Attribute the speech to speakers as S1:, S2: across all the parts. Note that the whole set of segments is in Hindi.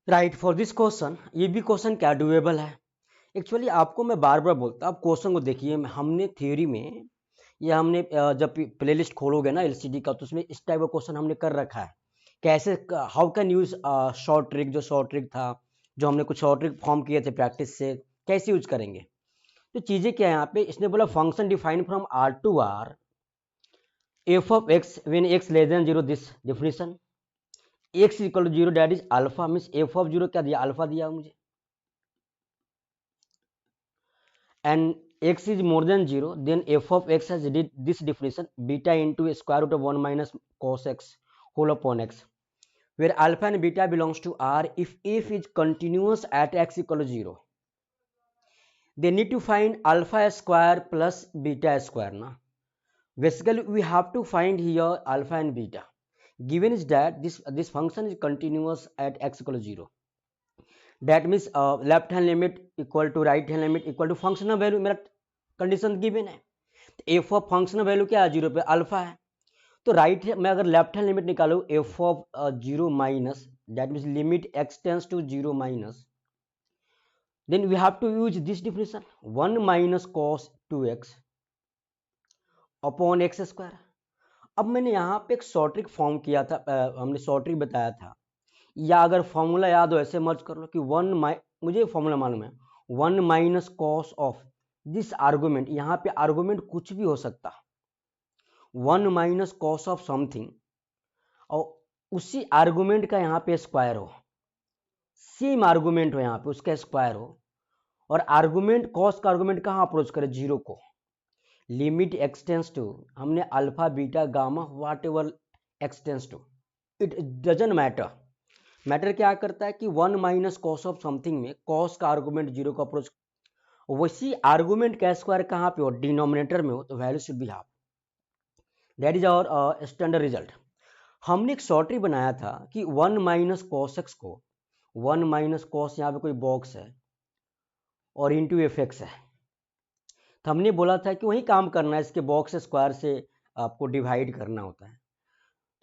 S1: राइट फॉर दिस क्वेश्चन, ये भी क्वेश्चन क्या डुएबल है। एक्चुअली आपको मैं बार बार बोलता हूँ, आप क्वेश्चन को देखिए। हमने थ्योरी में या हमने जब प्लेलिस्ट खोलोगे ना एलसीडी का, तो उसमें इस टाइप का क्वेश्चन हमने कर रखा है। कैसे, how can use short trick, जो शॉर्ट ट्रिक था, जो हमने कुछ शॉर्ट ट्रिक फॉर्म किए थे प्रैक्टिस से, कैसे यूज करेंगे। तो चीजें क्या है यहाँ पे, इसने बोला function defined from R to R f of x when x less than zero, this definition. X equal to zero, that is alpha, means f of zero क्या दिया, अल्फा दिया मुझे। And x is more than 0, then f of x has this definition, beta into a square root of 1 minus cos x whole upon x, where alpha and beta belongs to R. If f is continuous at x equal to 0, they need to find alpha square plus beta square na. Basically we have to find here alpha and beta. Given is that this function is continuous at x equal to 0. That means left hand limit equal to right hand limit equal to functional value, मेरा कंडीशन गिवन है। एफ ऑफ फंक्शनल वैल्यू क्या है, जीरो पे अल्फा है। तो राइट मैं अगर लेफ्ट हैंड लिमिट निकालू, f of zero minus, that means limit x tends to zero minus, then we have to use this definition, 1 minus cos 2x upon x square. अब मैंने यहाँ पे एक शॉर्ट ट्रिक फॉर्म किया था, हमने शॉर्ट ट्रिक बताया था, या अगर फॉर्मूला याद हो ऐसे मर्ज कर लो कि मुझे फॉर्मूला मालूम है, 1 minus cos of this argument, यहाँ पे आर्गुमेंट कुछ भी हो सकता, 1 माइनस कॉस ऑफ समथिंग, और उसी आर्गुमेंट का यहाँ पे स्क्वायर हो, सेम आर्गुमेंट हो यहाँ पे, उसका स्क्वायर हो, और आर्गुमेंट कॉस का आर्गुमेंट कहाँ अप्रोच करे, जीरो को। लिमिट एक्सटेंस टू, हमने alpha beta gamma whatever x tends to, it doesn't matter. Matter क्या करता है कि 1 माइनस कॉस ऑफ समथिंग में कॉस का आर्गुमेंट जीरो को अप्रोच, वैसी आर्गुमेंट का स्क्वायर कहाँ पे हो, डिनोमिनेटर में हो, तो value should be half. That is our standard result. हमने एक शॉर्ट ट्रिक बनाया था कि 1 माइनस कॉस एक्स को, 1 माइनस कॉस, यहाँ पे कोई बॉक्स है और इंटू एफ एक्स है, तो हमने बोला था कि वही काम करना है, इसके बॉक्स स्क्वायर से आपको डिवाइड करना होता है।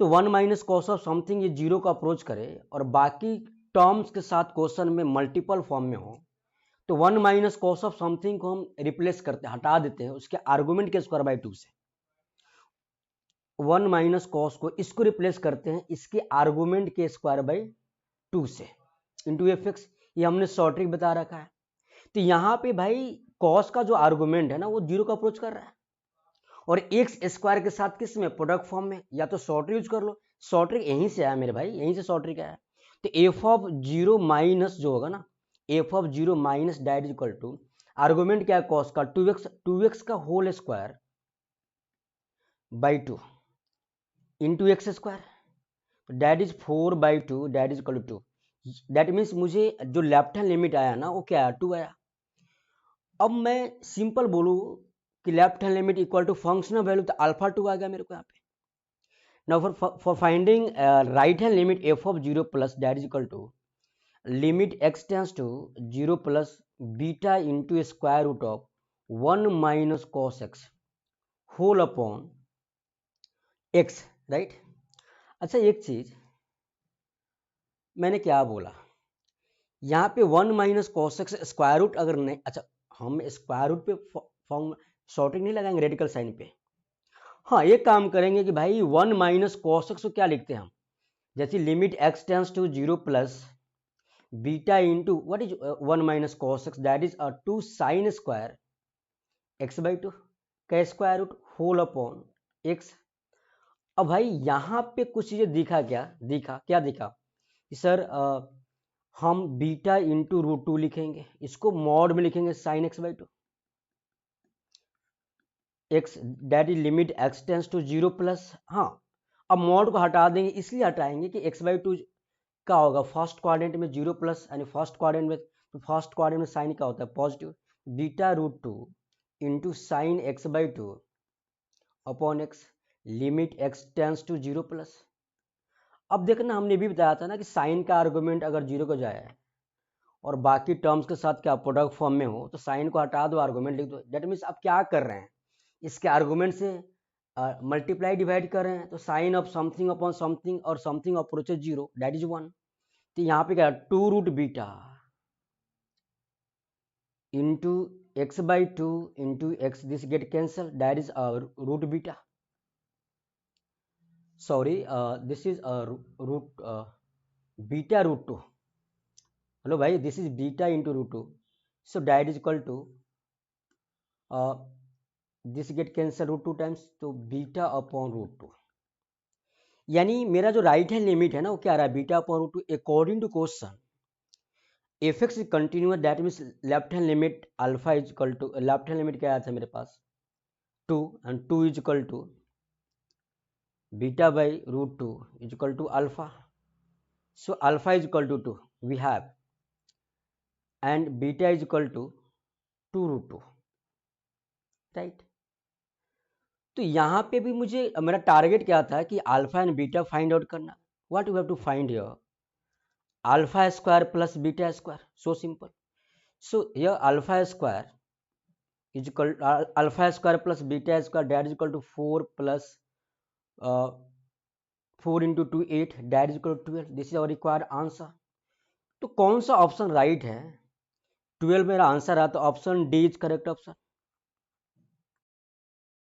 S1: तो 1 माइनस कॉस ऑफ समथिंग ये जीरो को अप्रोच करे और बाकी टर्म्स के साथ क्वेश्चन में मल्टीपल फॉर्म में हो, तो 1 माइनस कॉस ऑफ समथिंग को हम रिप्लेस करते हैं, हटा देते हैं उसके आर्गुमेंट के स्क्वायर बाय 2 से। 1 माइनस कॉस को इसको रिप्लेस करते हैं इसके आर्गुमेंट के स्क्वायर बाय 2 से, इंटू एफ एक्स। ये हमने शॉर्ट ट्रिक बता रखा है। तो यहाँ पे भाई कॉस का जो आर्गुमेंट है ना, वो जीरो को अप्रोच कर रहा है, और एक्स स्क्वायर के साथ किस में, प्रोडक्ट फॉर्म में। या तो शॉर्ट ट्रिक यूज कर लो, शॉर्ट ट्रिक यहीं से आया मेरे भाई, यहीं से शॉर्ट ट्रिक आया। तो एफ ऑफ जीरो माइनस जो होगा ना, f of zero minus that is equal to, argument क्या है कॉस का, 2x का whole square by 2 into x square, that is 4/2, that is equal to 2। That means मुझे जो लेफ्ट हैंड लिमिट आया ना, वो क्या आया, 2 आया। अब मैं सिंपल बोलूँ कि left hand limit equal to functional value, तो अल्फा 2 आ गया मेरे को यहाँ पे। Now for finding right hand limit f of 0 plus, that is equal to limit x tends to 0 plus beta into a square root of 1 minus cos x whole upon x, right। अच्छा एक चीज मैंने क्या बोला, यहाँ पे 1 minus cos x square root अगर नहीं, अच्छा हम स्क्वायर रूट पे फॉर्म शॉर्टिंग नहीं लगाएंगे रेडिकल साइन पे। हाँ एक काम करेंगे कि भाई 1 माइनस कॉस एक्स को क्या लिखते हैं हम, जैसे limit x tends to 0 plus beta into what is 1 minus cos x, that is 2 sine square x by 2 का square root whole upon x. अब भाई यहाँ पे कुछ चीजें दिखा, क्या दिखा कि सर हम बीटा इंटू रूट 2 लिखेंगे, इसको मॉड में लिखेंगे sine x by 2 x, that is limit x tends to 0 plus. हाँ अब मॉड को हटा देंगे, इसलिए हटाएंगे कि एक्स बाई 2 क्या होगा, फर्स्ट क्वाड्रेंट में 0 प्लस, यानी फर्स्ट क्वाड्रेंट में, तो फर्स्ट क्वाड्रेंट में साइन क्या होता है, positive, beta root 2 into sine x by 2 upon x, limit x tends to 0 plus. अब देखना हमने भी बताया था ना कि साइन का आर्गुमेंट अगर 0 को जाए और बाकी टर्म्स के साथ क्या प्रोडक्ट फॉर्म में हो, तो साइन को हटा दो, आर्गुमेंट लिख दो। दैट मीन्स आप क्या कर रहे हैं, इसके आर्गुमेंट से मल्टीप्लाई डिवाइड कर रहे हैं, तो sine of something upon something, और समथिंग अप्रोचेज 0, दैट इज 1। तो यहाँ पे क्या 2 root beta into x by 2 into x, this get cancelled, that is root beta. Sorry, this is root beta root 2. Hello bhai, this is beta into root 2, so that is equal to this get cancel root 2 times, तो बीटा अपॉन रूट 2, यानी मेरा जो राइट हैंड लिमिट है ना वो क्या आ रहा है, beta upon root 2 according to question f x is continuous, that means left hand limit alpha is equal to, left hand limit क्या आया था मेरे पास 2 and 2 is equal to beta by root 2 is equal to alpha, so alpha is equal to 2 we have, and beta is equal to 2 root 2, right? तो यहाँ पे भी मुझे मेरा टारगेट क्या था कि alpha and beta find out करना. What you have to find here, alpha square plus beta square, so simple. So here alpha square is equal, alpha square plus beta square that is equal to 4 plus 4 into 2 8, that is equal to 12. This is our required answer. तो कौन सा ऑप्शन राइट है, 12 मेरा आंसर है, तो option D is correct option.